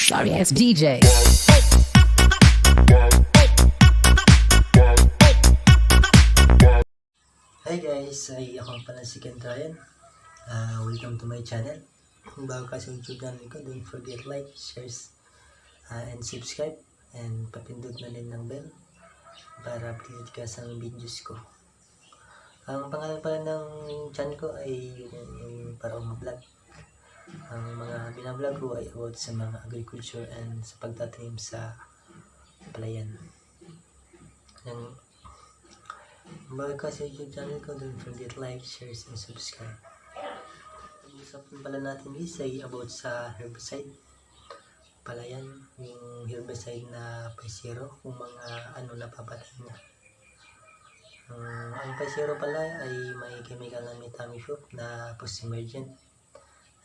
Sorry ass DJ. Hi guys, ako pala si Ken Ryan. Welcome to my channel. Kung bago ka sa YouTube channel ko, don't forget like, shares, and subscribe. And papindot na rin ng bell para updated ka sa videos ko. Ang pangalan pala ng channel ko ay yung Parong Vlog. Ang mga binablog ko ay about sa mga agriculture and sa pagtatanim sa palayan. Yung bago ka sa YouTube channel ko, don't forget like, shares, and subscribe. Pag-usapan pala natin guys ay about sa herbicide. Palayan, yung herbicide na Paisero, kung mga ano napapatay niya. Ang Paisero pala ay may chemical na metamiflof na post-emergent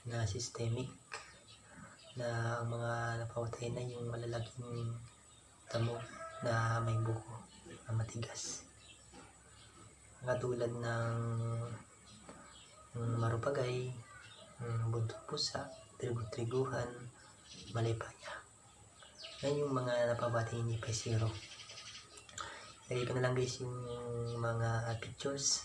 na systemic na ang mga napapatay na yung malalaking damo na may buko na matigas. Katulad ng marupagay, buntut pusa, trigo-triguhan, malaypaya. Yan yung mga napapatay ni Paisero. Lagay ko na lang guys yung mga pictures.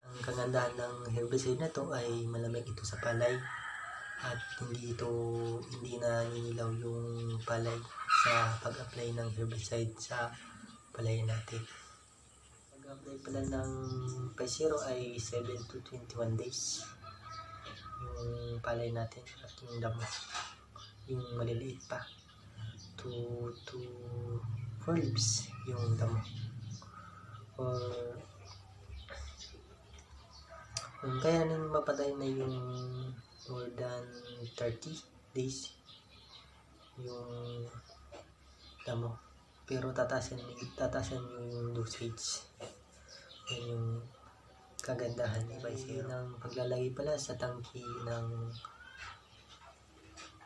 Ang kagandahan ng herbicide na to ay malamig ito sa palay at hindi na ninilaw yung palay sa pag-apply ng herbicide sa palay natin. Pag-apply pala ng Paisero ay 7 to 21 days yung palay natin at yung damo, yung maliliit pa 2 to 4 leaves yung damo, or kaya nang mapatay na yung more than 30 days yung damo, pero tatasan nyo yung dosage. Yan yung kagandahan ni Paisero. Ng paglalagay pala sa tangki ng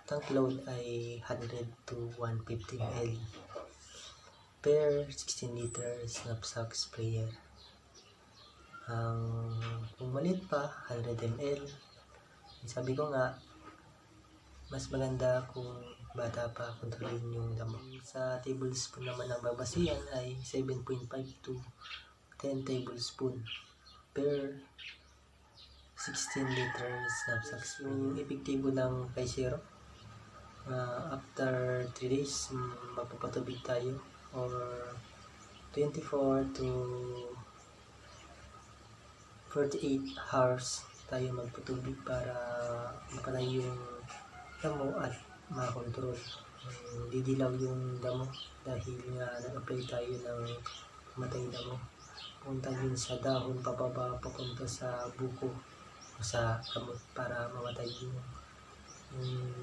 tank load ay 100 to 150 ml per 16 liters knapsack sprayer. Kung maliit pa, 100 ml. Sabi ko nga, mas maganda kung bata pa kontrolin yung damo. Sa tablespoon naman ng babasihan ay 7.5 to 10 tablespoon per 16 liters knapsack sprayer. Yung epektibo ng Paisero, after 3 days mapapatubig tayo, or 24 to 48 hours tayo magpatubig para mapatay yung damo at makontrol. Didilaw yung damo dahil nga nag-apply tayo ng matay damo. Punta yun sa dahon pababa papunta sa buko o sa kamot para mamatay yung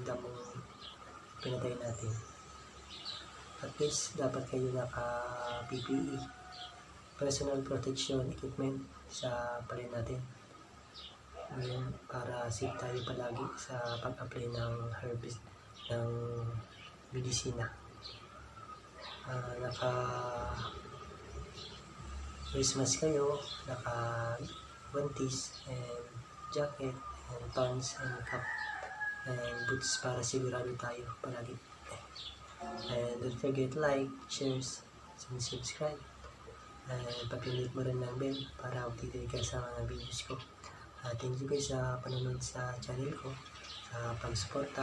damong pinatay natin. At least dapat kayo naka-PPE, personal protection equipment, sa palay natin. Ngayon, para safe tayo palagi sa pag-apply ng herbicide, ng medisina. Face mask kayo, naka-guantes and jacket and pants and cap and boots para sigurado tayo palagi. And don't forget like, shares, and subscribe. And papindot mo rin ng bell para updated ka sa mga videos ko. Thank you guys sa panonood sa channel ko, sa pag-suporta.